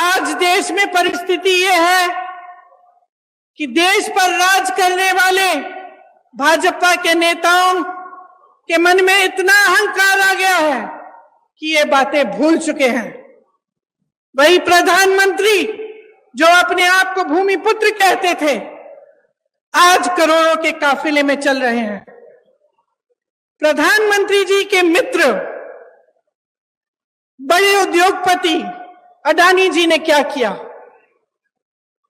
आज देश में परिस्थिति ये है कि देश पर राज करने वाले भाजपा के नेताओं के मन में इतना अहंकार आ गया है कि ये बातें भूल चुके हैं। वही प्रधानमंत्री जो अपने आप को भूमिपुत्र कहते थे, आज करोड़ों के काफिले में चल रहे हैं। प्रधानमंत्री जी के मित्र बड़े उद्योगपति अडानी जी ने क्या किया?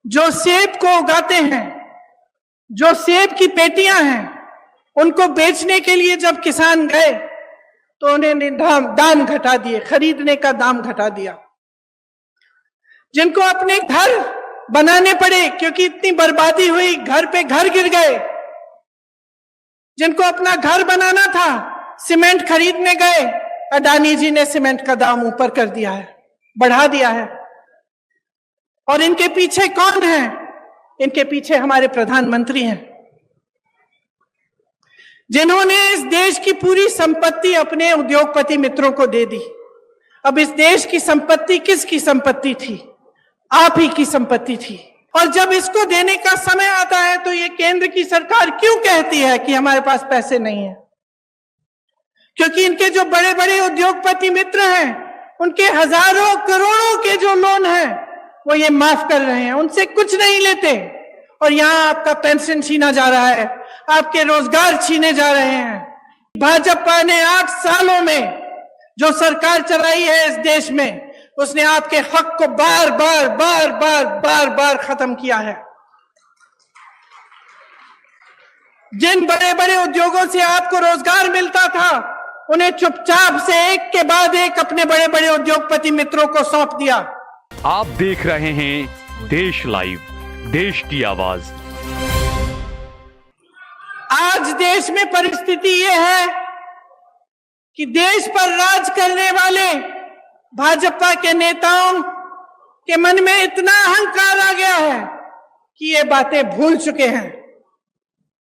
जो सेब को उगाते हैं, जो सेब की पेटियां हैं, उनको बेचने के लिए जब किसान गए तो उन्होंने दाम घटा दिए, खरीदने का दाम घटा दिया। जिनको अपने घर बनाने पड़े क्योंकि इतनी बर्बादी हुई, घर पे घर गिर गए, जिनको अपना घर बनाना था, सीमेंट खरीदने गए, अडानी जी ने सीमेंट का दाम ऊपर कर दिया है, बढ़ा दिया है। और इनके पीछे कौन है? इनके पीछे हमारे प्रधानमंत्री हैं, जिन्होंने इस देश की पूरी संपत्ति अपने उद्योगपति मित्रों को दे दी। अब इस देश की संपत्ति किसकी संपत्ति थी? आप ही की संपत्ति थी। और जब इसको देने का समय आता है तो ये केंद्र की सरकार क्यों कहती है कि हमारे पास पैसे नहीं है? क्योंकि इनके जो बड़े बड़े उद्योगपति मित्र हैं, उनके हजारों करोड़ों के जो लोन हैं वो ये माफ कर रहे हैं, उनसे कुछ नहीं लेते। और यहां आपका पेंशन छीना जा रहा है, आपके रोजगार छीने जा रहे हैं। भाजपा ने 8 सालों में जो सरकार चलाई है इस देश में, उसने आपके हक को बार बार खत्म किया है। जिन बड़े बड़े उद्योगों से आपको रोजगार मिलता था, उन्हें चुपचाप से एक के बाद एक अपने बड़े बड़े उद्योगपति मित्रों को सौंप दिया। आप देख रहे हैं देश लाइव, देश की आवाज। आज देश में परिस्थिति ये है कि देश पर राज करने वाले भाजपा के नेताओं के मन में इतना अहंकार आ गया है कि ये बातें भूल चुके हैं।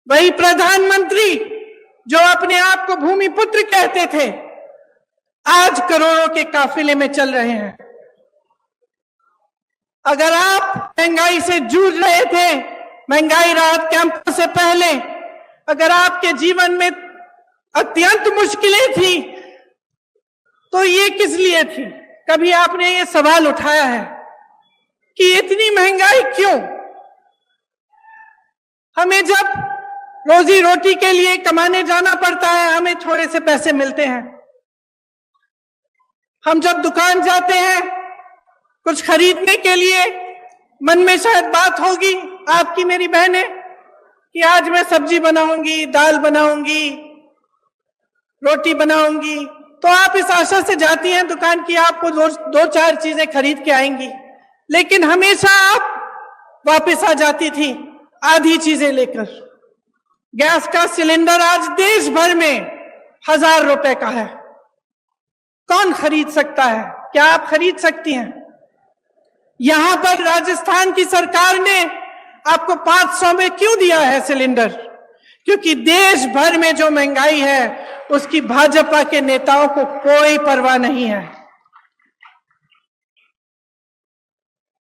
वही प्रधानमंत्री जो अपने आप को भूमिपुत्र कहते थे, आज करोड़ों के काफिले में चल रहे हैं। अगर आप महंगाई से जूझ रहे थे, महंगाई राहत कैंप से पहले, अगर आपके जीवन में अत्यंत मुश्किलें थी, तो ये किस लिए थी? कभी आपने ये सवाल उठाया है कि इतनी महंगाई क्यों? हमें जब रोजी रोटी के लिए कमाने जाना पड़ता है, हमें थोड़े से पैसे मिलते हैं। हम जब दुकान जाते हैं कुछ खरीदने के लिए, मन में शायद बात होगी आपकी मेरी बहनें कि आज मैं सब्जी बनाऊंगी, दाल बनाऊंगी, रोटी बनाऊंगी, तो आप इस आशा से जाती हैं दुकान की आपको दो चार चीजें खरीद के आएंगी। लेकिन हमेशा आप वापस आ जाती थी आधी चीजें लेकर। गैस का सिलेंडर आज देश भर में 1000 रुपए का है। कौन खरीद सकता है? क्या आप खरीद सकती हैं? यहां पर राजस्थान की सरकार ने आपको 500 में क्यों दिया है सिलेंडर? क्योंकि देश भर में जो महंगाई है उसकी भाजपा के नेताओं को कोई परवाह नहीं है।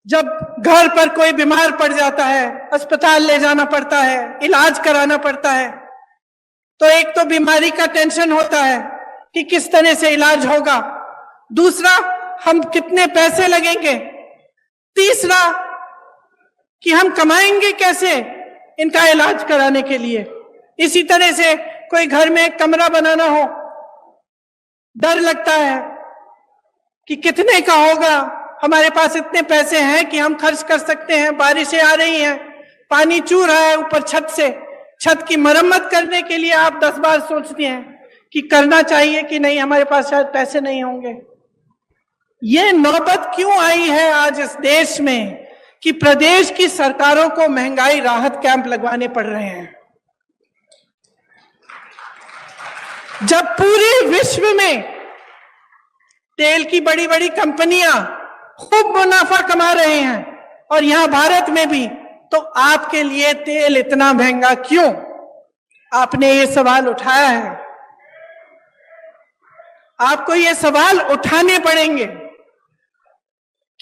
जब घर पर कोई बीमार पड़ जाता है, अस्पताल ले जाना पड़ता है, इलाज कराना पड़ता है, तो एक तो बीमारी का टेंशन होता है कि किस तरह से इलाज होगा, दूसरा हम कितने पैसे लगेंगे, तीसरा कि हम कमाएंगे कैसे इनका इलाज कराने के लिए। इसी तरह से कोई घर में एक कमरा बनाना हो, डर लगता है कि कितने का होगा, हमारे पास इतने पैसे हैं कि हम खर्च कर सकते हैं, बारिशें आ रही हैं, पानी चू रहा है ऊपर छत से, छत की मरम्मत करने के लिए आप 10 बार सोचते हैं कि करना चाहिए कि नहीं, हमारे पास शायद पैसे नहीं होंगे। ये नौबत क्यों आई है आज इस देश में कि प्रदेश की सरकारों को महंगाई राहत कैंप लगवाने पड़ रहे हैं? जब पूरे विश्व में तेल की बड़ी बड़ी कंपनियां खूब मुनाफा कमा रहे हैं और यहां भारत में भी, तो आपके लिए तेल इतना महंगा क्यों? आपने ये सवाल उठाया है। आपको ये सवाल उठाने पड़ेंगे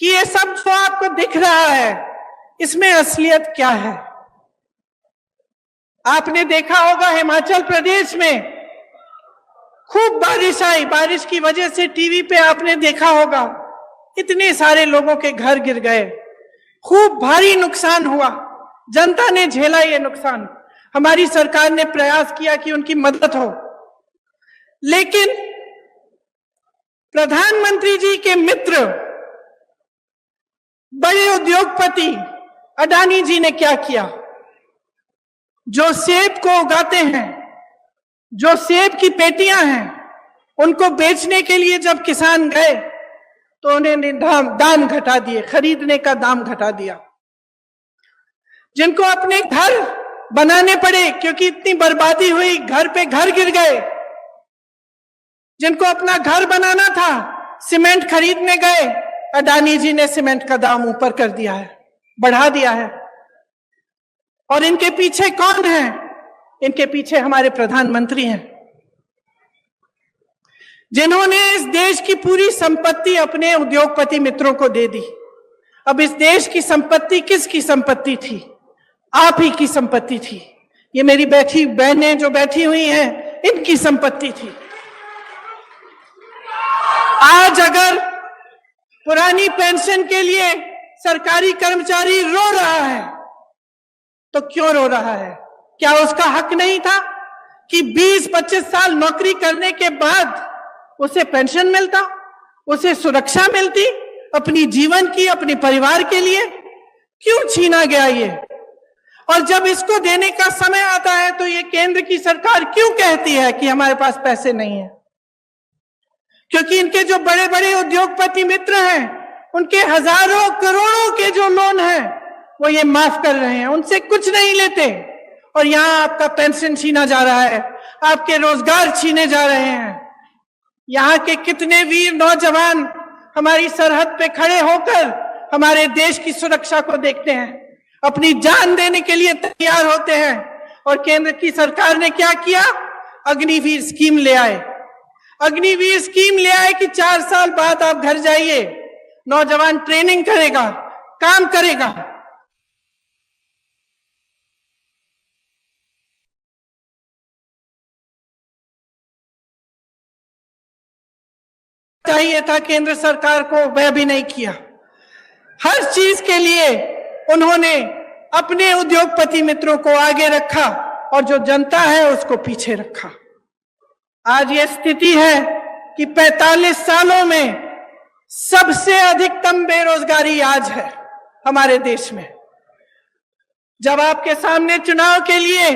कि ये सब जो आपको दिख रहा है इसमें असलियत क्या है। आपने देखा होगा हिमाचल प्रदेश में खूब बारिश आई, बारिश की वजह से टीवी पे आपने देखा होगा इतने सारे लोगों के घर गिर गए, खूब भारी नुकसान हुआ, जनता ने झेला ये नुकसान। हमारी सरकार ने प्रयास किया कि उनकी मदद हो, लेकिन प्रधानमंत्री जी के मित्र बड़े उद्योगपति अडानी जी ने क्या किया? जो सेब को उगाते हैं, जो सेब की पेटियां हैं, उनको बेचने के लिए जब किसान गए तो उन्होंने दाम घटा दिए, खरीदने का दाम घटा दिया। जिनको अपने घर बनाने पड़े क्योंकि इतनी बर्बादी हुई, घर पे घर गिर गए, जिनको अपना घर बनाना था सीमेंट खरीदने गए, अडानी जी ने सीमेंट का दाम ऊपर कर दिया है, बढ़ा दिया है। और इनके पीछे कौन है? इनके पीछे हमारे प्रधानमंत्री हैं, जिन्होंने इस देश की पूरी संपत्ति अपने उद्योगपति मित्रों को दे दी। अब इस देश की संपत्ति किसकी संपत्ति थी? आप ही की संपत्ति थी। ये मेरी बैठी बहनें जो बैठी हुई हैं, इनकी संपत्ति थी। आज अगर पुरानी पेंशन के लिए सरकारी कर्मचारी रो रहा है तो क्यों रो रहा है? क्या उसका हक नहीं था कि 20-25 साल नौकरी करने के बाद उसे पेंशन मिलता, उसे सुरक्षा मिलती अपनी जीवन की, अपने परिवार के लिए? क्यों छीना गया ये? और जब इसको देने का समय आता है तो ये केंद्र की सरकार क्यों कहती है कि हमारे पास पैसे नहीं है? क्योंकि इनके जो बड़े बड़े उद्योगपति मित्र हैं, उनके हजारों करोड़ों के जो लोन हैं वो ये माफ कर रहे हैं, उनसे कुछ नहीं लेते। और यहां आपका पेंशन छीना जा रहा है, आपके रोजगार छीने जा रहे हैं। यहाँ के कितने वीर नौजवान हमारी सरहद पे खड़े होकर हमारे देश की सुरक्षा को देखते हैं, अपनी जान देने के लिए तैयार होते हैं। और केंद्र की सरकार ने क्या किया? अग्निवीर स्कीम ले आए। अग्निवीर स्कीम ले आए कि 4 साल बाद आप घर जाइए, नौजवान ट्रेनिंग करेगा, काम करेगा। चाहिए था केंद्र सरकार को, वह भी नहीं किया। हर चीज के लिए उन्होंने अपने उद्योगपति मित्रों को आगे रखा और जो जनता है उसको पीछे रखा। आज ये स्थिति है कि 45 सालों में सबसे अधिकतम बेरोजगारी आज है हमारे देश में। जब आपके सामने चुनाव के लिए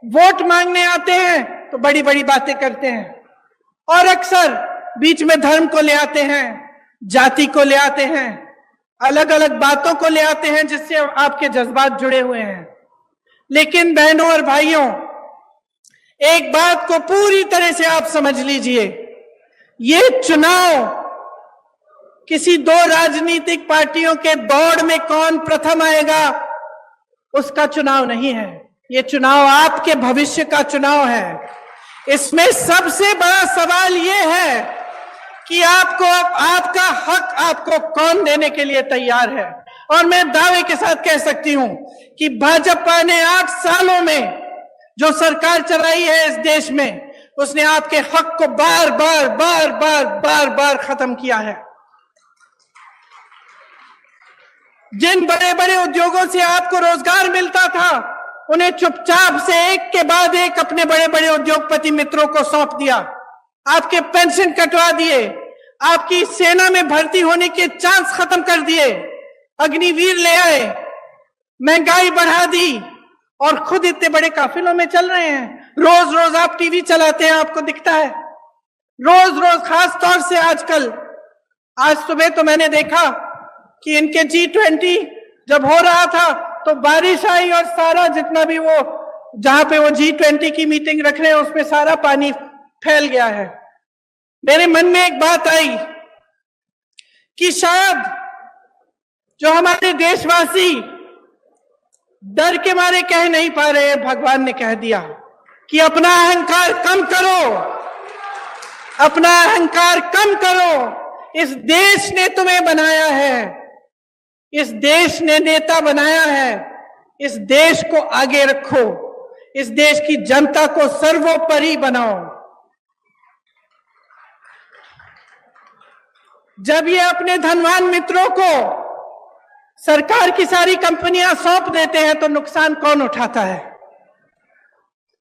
वोट मांगने आते हैं तो बड़ी बड़ी बातें करते हैं और अक्सर बीच में धर्म को ले आते हैं, जाति को ले आते हैं, अलग अलग बातों को ले आते हैं जिससे आपके जज्बात जुड़े हुए हैं। लेकिन बहनों और भाइयों, एक बात को पूरी तरह से आप समझ लीजिए, ये चुनाव किसी 2 राजनीतिक पार्टियों के दौड़ में कौन प्रथम आएगा उसका चुनाव नहीं है। ये चुनाव आपके भविष्य का चुनाव है। इसमें सबसे बड़ा सवाल ये है कि आपको आपका हक आपको कौन देने के लिए तैयार है। और मैं दावे के साथ कह सकती हूं कि भाजपा ने 8 सालों में जो सरकार चलाई है इस देश में, उसने आपके हक को बार बार खत्म किया है। जिन बड़े बड़े उद्योगों से आपको रोजगार मिलता था, उन्हें चुपचाप से एक के बाद एक अपने बड़े बड़े उद्योगपति मित्रों को सौंप दिया। आपके पेंशन कटवा दिए, आपकी सेना में भर्ती होने के चांस खत्म कर दिए, अग्निवीर ले आए, महंगाई बढ़ा दी और खुद इतने बड़े काफिलों में चल रहे हैं। रोज रोज आप टीवी चलाते हैं, आपको दिखता है रोज रोज, खास तौर से आजकल। आज सुबह तो मैंने देखा कि इनके G20 जब हो रहा था तो बारिश आई और सारा जितना भी वो जहां पे वो G20 की मीटिंग रख रहे हैं उसमें सारा पानी फैल गया है। मेरे मन में एक बात आई कि शायद जो हमारे देशवासी डर के मारे कह नहीं पा रहे हैं, भगवान ने कह दिया कि अपना अहंकार कम करो, अपना अहंकार कम करो। इस देश ने तुम्हें बनाया है, इस देश ने नेता बनाया है, इस देश को आगे रखो, इस देश की जनता को सर्वोपरि बनाओ। जब ये अपने धनवान मित्रों को सरकार की सारी कंपनियां सौंप देते हैं तो नुकसान कौन उठाता है?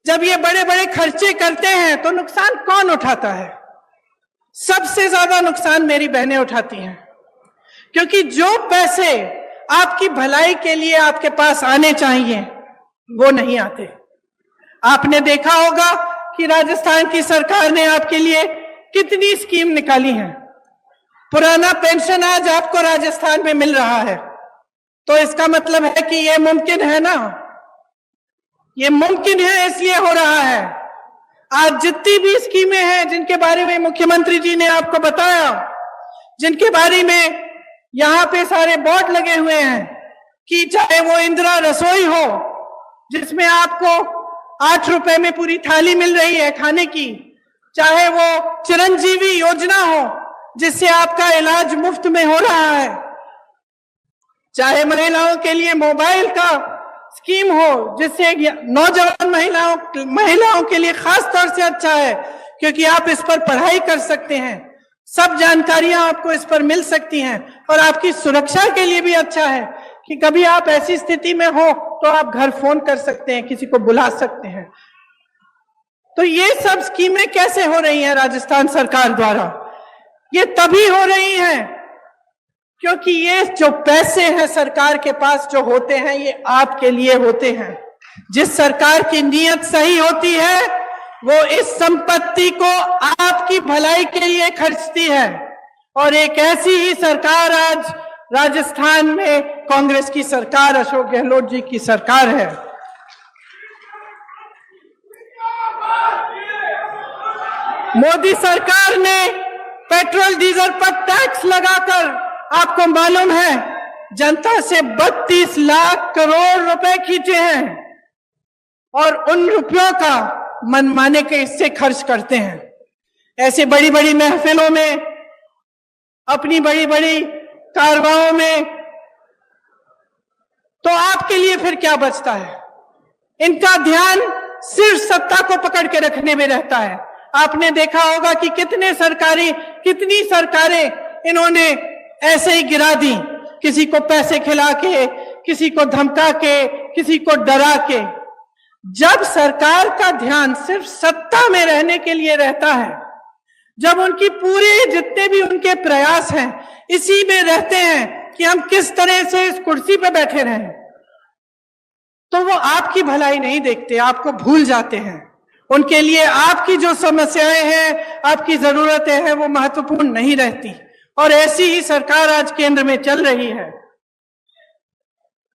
जब ये बड़े बड़े खर्चे करते हैं तो नुकसान कौन उठाता है? सबसे ज्यादा नुकसान मेरी बहनें उठाती हैं, क्योंकि जो पैसे आपकी भलाई के लिए आपके पास आने चाहिए वो नहीं आते। आपने देखा होगा कि राजस्थान की सरकार ने आपके लिए कितनी स्कीम निकाली है। पुराना पेंशन आज आपको राजस्थान में मिल रहा है, तो इसका मतलब है कि ये मुमकिन है ना, ये मुमकिन है इसलिए हो रहा है। आज जितनी भी स्कीमें हैं जिनके बारे में मुख्यमंत्री जी ने आपको बताया, जिनके बारे में यहां पे सारे बोर्ड लगे हुए हैं, कि चाहे वो इंदिरा रसोई हो जिसमें आपको 8 रुपए में पूरी थाली मिल रही है खाने की, चाहे वो चिरंजीवी योजना हो जिससे आपका इलाज मुफ्त में हो रहा है, चाहे महिलाओं के लिए मोबाइल का स्कीम हो जिससे नौजवान महिलाओं के लिए खास तौर से अच्छा है क्योंकि आप इस पर पढ़ाई कर सकते हैं, सब जानकारियां आपको इस पर मिल सकती हैं, और आपकी सुरक्षा के लिए भी अच्छा है कि कभी आप ऐसी स्थिति में हो तो आप घर फोन कर सकते हैं, किसी को बुला सकते हैं। तो ये सब स्कीमें कैसे हो रही हैं राजस्थान सरकार द्वारा? ये तभी हो रही हैं क्योंकि ये जो पैसे हैं सरकार के पास जो होते हैं ये आपके लिए होते हैं। जिस सरकार की नीयत सही होती है वो इस संपत्ति को आपकी भलाई के लिए खर्चती है, और एक ऐसी ही सरकार आज राजस्थान में कांग्रेस की सरकार, अशोक गहलोत जी की सरकार है। मोदी सरकार ने पेट्रोल डीजल पर टैक्स लगाकर, आपको मालूम है, जनता से 32 लाख करोड़ रुपए खींचे हैं, और उन रुपयों का मनमाने के हिस्से खर्च करते हैं। ऐसे बड़ी बड़ी महफिलों में, अपनी बड़ी बड़ी कारवाओं में, तो आपके लिए फिर क्या बचता है? इनका ध्यान सिर्फ सत्ता को पकड़ के रखने में रहता है। आपने देखा होगा कि कितनी सरकारें इन्होंने ऐसे ही गिरा दी, किसी को पैसे खिला के, किसी को धमका के, किसी को डरा के। जब सरकार का ध्यान सिर्फ सत्ता में रहने के लिए रहता है, जब उनकी पूरे जितने भी उनके प्रयास हैं इसी में रहते हैं कि हम किस तरह से इस कुर्सी पे बैठे रहें, तो वो आपकी भलाई नहीं देखते, आपको भूल जाते हैं। उनके लिए आपकी जो समस्याएं हैं, आपकी जरूरतें हैं, वो महत्वपूर्ण नहीं रहती। और ऐसी ही सरकार आज केंद्र में चल रही है।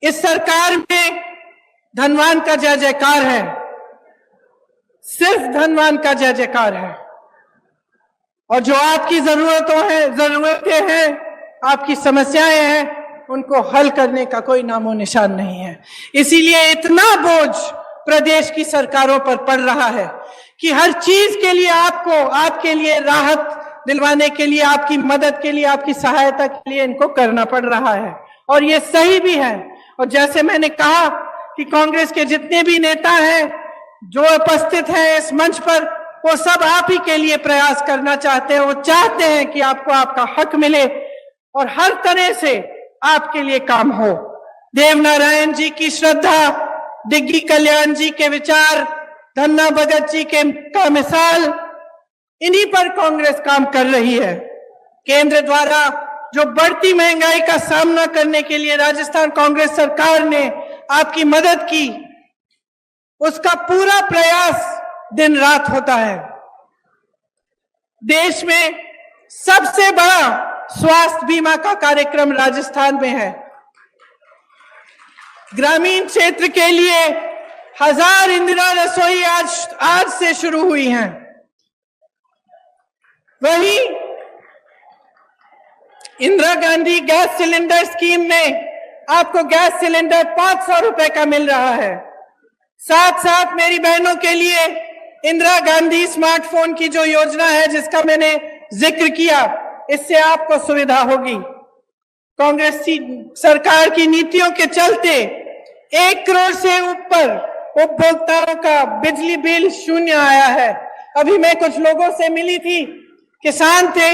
इस सरकार में धनवान का जय जयकार है, सिर्फ धनवान का जय जयकार है, और जो आपकी जरूरतें हैं, आपकी समस्याएं हैं, उनको हल करने का कोई नामो निशान नहीं है। इसीलिए इतना बोझ प्रदेश की सरकारों पर पड़ रहा है कि हर चीज के लिए आपके लिए राहत दिलवाने के लिए, आपकी मदद के लिए, आपकी सहायता के लिए इनको करना पड़ रहा है, और ये सही भी है। और जैसे मैंने कहा कि कांग्रेस के जितने भी नेता हैं जो उपस्थित हैं इस मंच पर, वो सब आप ही के लिए प्रयास करना चाहते हैं। वो चाहते हैं कि आपको आपका हक मिले और हर तरह से आपके लिए काम हो। देवनारायण जी की श्रद्धा, डिग्गी कल्याण जी के विचार, धन्ना भगत जी का मिसाल, इन्हीं पर कांग्रेस काम कर रही है। केंद्र द्वारा जो बढ़ती महंगाई का सामना करने के लिए राजस्थान कांग्रेस सरकार ने आपकी मदद की, उसका पूरा प्रयास दिन रात होता है। देश में सबसे बड़ा स्वास्थ्य बीमा का कार्यक्रम राजस्थान में है। ग्रामीण क्षेत्र के लिए 1000 इंदिरा रसोई आज से शुरू हुई हैं। वहीं Indira Gandhi gas cylinder scheme में आपको गैस सिलेंडर 500 रुपए का मिल रहा है। साथ साथ मेरी बहनों के लिए इंदिरा गांधी स्मार्टफोन की जो योजना है, जिसका मैंने जिक्र किया, इससे आपको सुविधा होगी। कांग्रेस की सरकार की नीतियों के चलते 1 करोड़ से ऊपर उपभोक्ताओं का बिजली बिल शून्य आया है। अभी मैं कुछ लोगों से मिली थी, किसान थे,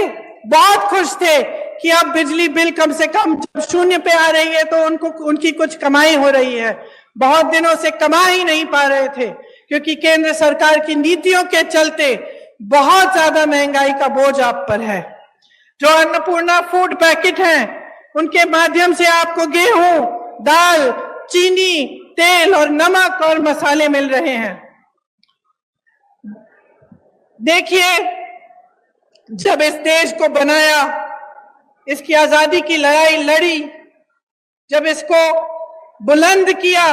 बहुत खुश थे कि अब बिजली बिल कम से कम जब शून्य पे आ रही है तो उनकी कुछ कमाई हो रही है। बहुत दिनों से कमा ही नहीं पा रहे थे क्योंकि केंद्र सरकार की नीतियों के चलते बहुत ज्यादा महंगाई का बोझ आप पर है। जो अन्नपूर्णा फूड पैकेट हैं, उनके माध्यम से आपको गेहूं, दाल, चीनी, तेल और नमक और मसाले मिल रहे हैं। देखिए, जब इस देश को बनाया, इसकी आजादी की लड़ाई लड़ी, जब इसको बुलंद किया,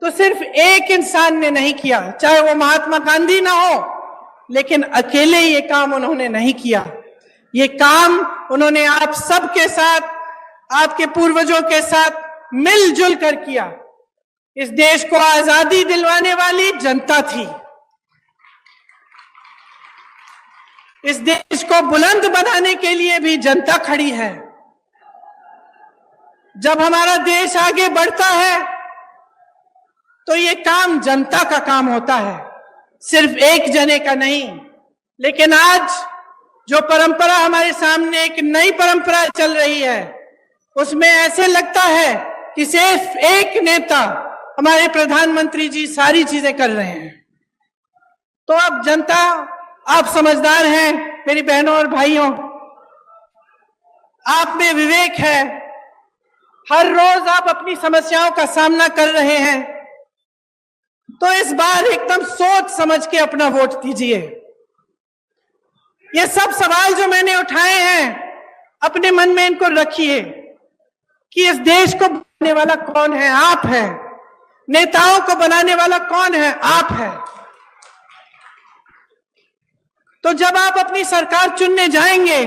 तो सिर्फ एक इंसान ने नहीं किया, चाहे वो महात्मा गांधी ना हो, लेकिन अकेले ये काम उन्होंने नहीं किया। ये काम उन्होंने आप सबके साथ, आपके पूर्वजों के साथ मिलजुल कर किया। इस देश को आजादी दिलवाने वाली जनता थी। इस देश को बुलंद बनाने के लिए भी जनता खड़ी है। जब हमारा देश आगे बढ़ता है तो ये काम जनता का काम होता है, सिर्फ एक जने का नहीं। लेकिन आज जो परंपरा हमारे सामने एक नई परंपरा चल रही है, उसमें ऐसे लगता है कि सिर्फ एक नेता, हमारे प्रधानमंत्री जी सारी चीजें कर रहे हैं। तो अब जनता, आप समझदार हैं मेरी बहनों और भाइयों, आप में विवेक है, हर रोज आप अपनी समस्याओं का सामना कर रहे हैं, तो इस बार एकदम सोच समझ के अपना वोट दीजिए। ये सब सवाल जो मैंने उठाए हैं, अपने मन में इनको रखिए कि इस देश को बनाने वाला कौन है? आप हैं। नेताओं को बनाने वाला कौन है? आप हैं। तो जब आप अपनी सरकार चुनने जाएंगे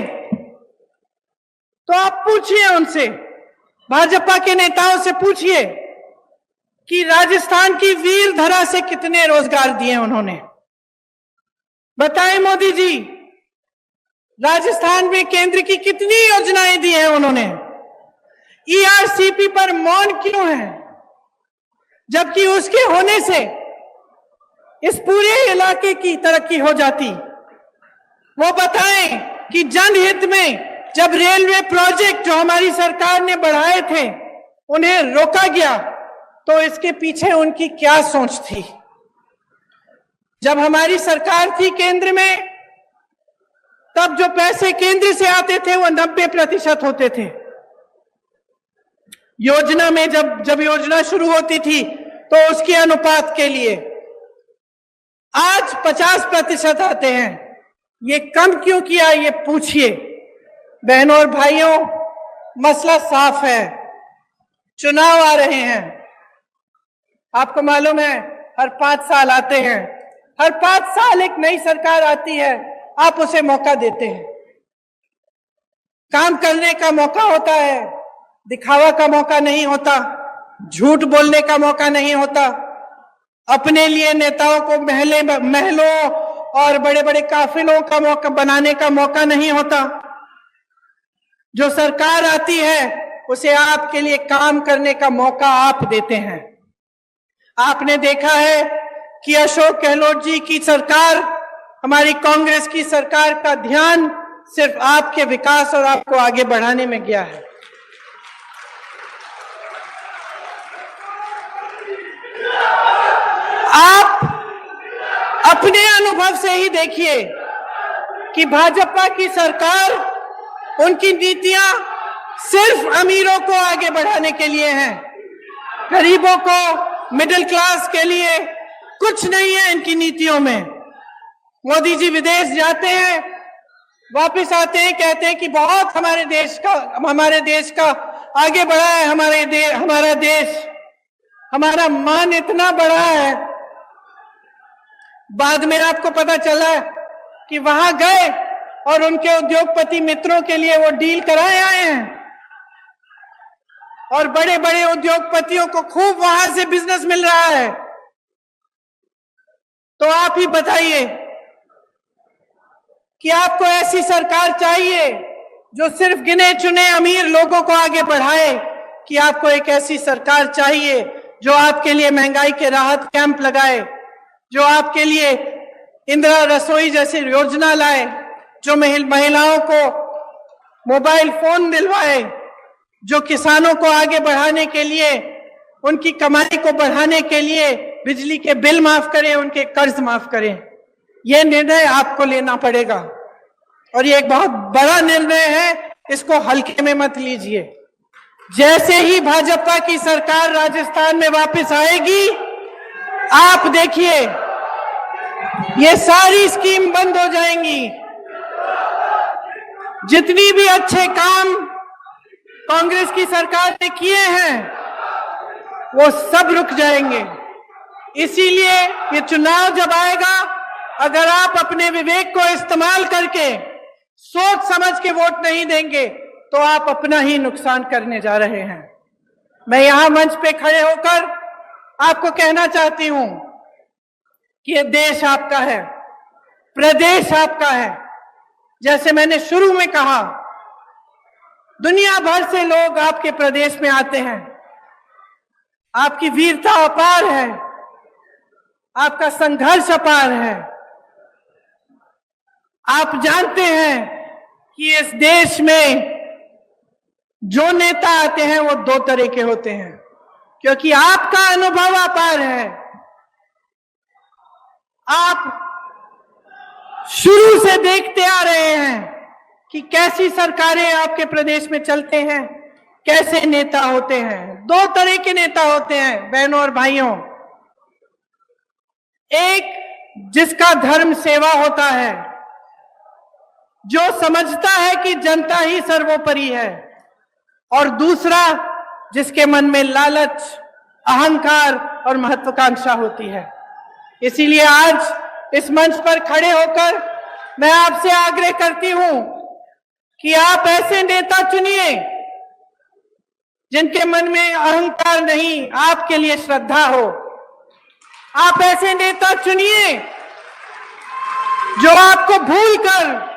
तो आप पूछिए उनसे, भाजपा के नेताओं से पूछिए कि राजस्थान की वीर धरा से कितने रोजगार दिए उन्होंने। बताएं मोदी जी, राजस्थान में केंद्र की कितनी योजनाएं दी हैं उन्होंने। ईआरसीपी पर मौन क्यों है, जबकि उसके होने से इस पूरे इलाके की तरक्की हो जाती। वो बताएं कि जनहित में जब रेलवे प्रोजेक्ट जो हमारी सरकार ने बढ़ाए थे उन्हें रोका गया तो इसके पीछे उनकी क्या सोच थी। जब हमारी सरकार थी केंद्र में, तब जो पैसे केंद्र से आते थे वो 90% होते थे। योजना में जब योजना शुरू होती थी तो उसके अनुपात के लिए आज 50% आते हैं। ये कम क्यों किया, ये पूछिए। बहनों और भाइयों, मसला साफ है, चुनाव आ रहे हैं। आपको मालूम है हर 5 साल आते हैं, हर 5 साल एक नई सरकार आती है, आप उसे मौका देते हैं। काम करने का मौका होता है, दिखावा का मौका नहीं होता, झूठ बोलने का मौका नहीं होता, अपने लिए नेताओं को महलों और बड़े बड़े काफिलों का मौका बनाने का मौका नहीं होता। जो सरकार आती है उसे आपके लिए काम करने का मौका आप देते हैं। आपने देखा है कि अशोक गहलोत जी की सरकार, हमारी कांग्रेस की सरकार का ध्यान सिर्फ आपके विकास और आपको आगे बढ़ाने में गया है। आप अपने अनुभव से ही देखिए कि भाजपा की सरकार, उनकी नीतियां सिर्फ अमीरों को आगे बढ़ाने के लिए हैं, गरीबों को, मिडिल क्लास के लिए कुछ नहीं है इनकी नीतियों में। मोदी जी विदेश जाते हैं, वापस आते हैं, कहते हैं कि बहुत हमारे देश का आगे बढ़ा है, हमारा देश, हमारा मान इतना बड़ा है। बाद में आपको पता चला कि वहां गए और उनके उद्योगपति मित्रों के लिए वो डील कराए आए हैं और बड़े बड़े उद्योगपतियों को खूब वहां से बिजनेस मिल रहा है। तो आप ही बताइए कि आपको ऐसी सरकार चाहिए जो सिर्फ गिने चुने अमीर लोगों को आगे बढ़ाए, कि आपको एक ऐसी सरकार चाहिए जो आपके लिए महंगाई के राहत कैंप लगाए, जो आपके लिए इंदिरा रसोई जैसी योजना लाए, जो महिलाओं को मोबाइल फोन दिलवाए, जो किसानों को आगे बढ़ाने के लिए, उनकी कमाई को बढ़ाने के लिए बिजली के बिल माफ करें, उनके कर्ज माफ करें। यह निर्णय आपको लेना पड़ेगा और ये एक बहुत बड़ा निर्णय है, इसको हल्के में मत लीजिए। जैसे ही भाजपा की सरकार राजस्थान में वापस आएगी, आप देखिए ये सारी स्कीम बंद हो जाएंगी। जितनी भी अच्छे काम कांग्रेस की सरकार ने किए हैं वो सब रुक जाएंगे। इसीलिए ये चुनाव जब आएगा, अगर आप अपने विवेक को इस्तेमाल करके सोच समझ के वोट नहीं देंगे तो आप अपना ही नुकसान करने जा रहे हैं। मैं यहां मंच पे खड़े होकर आपको कहना चाहती हूं कि ये देश आपका है, प्रदेश आपका है। जैसे मैंने शुरू में कहा, दुनिया भर से लोग आपके प्रदेश में आते हैं। आपकी वीरता अपार है, आपका संघर्ष अपार है। आप जानते हैं कि इस देश में जो नेता आते हैं वो दो तरह के होते हैं, क्योंकि आपका अनुभव अपार है। आप शुरू से देखते आ रहे हैं कि कैसी सरकारें आपके प्रदेश में चलते हैं, कैसे नेता होते हैं। दो तरह के नेता होते हैं बहनों और भाइयों। एक जिसका धर्म सेवा होता है, जो समझता है कि जनता ही सर्वोपरि है, और दूसरा जिसके मन में लालच, अहंकार और महत्वाकांक्षा होती है। इसीलिए आज इस मंच पर खड़े होकर मैं आपसे आग्रह करती हूं कि आप ऐसे नेता चुनिए जिनके मन में अहंकार नहीं, आपके लिए श्रद्धा हो। आप ऐसे नेता चुनिए जो आपको भूलकर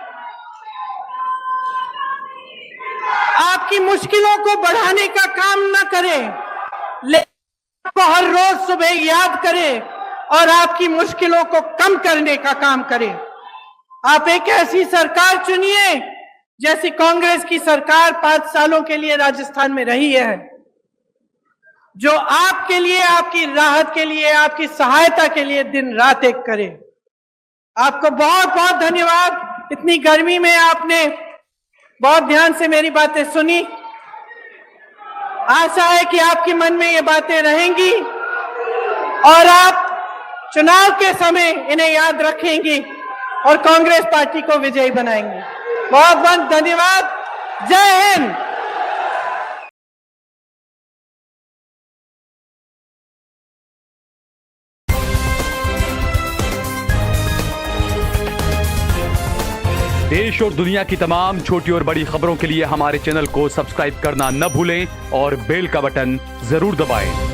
आपकी मुश्किलों को बढ़ाने का काम ना करे, लेकिन आपको हर रोज सुबह याद करे और आपकी मुश्किलों को कम करने का काम करे। आप एक ऐसी सरकार चुनिए जैसी कांग्रेस की सरकार 5 सालों के लिए राजस्थान में रही है, जो आपके लिए, आपकी राहत के लिए, आपकी सहायता के लिए दिन रात एक करे। आपको बहुत बहुत धन्यवाद। इतनी गर्मी में आपने बहुत ध्यान से मेरी बातें सुनी। आशा है कि आपके मन में ये बातें रहेंगी और आप चुनाव के समय इन्हें याद रखेंगी और कांग्रेस पार्टी को विजयी बनाएंगे। बहुत बहुत धन्यवाद। जय हिंद। देश और दुनिया की तमाम छोटी और बड़ी खबरों के लिए हमारे चैनल को सब्सक्राइब करना न भूलें और बेल का बटन जरूर दबाएं।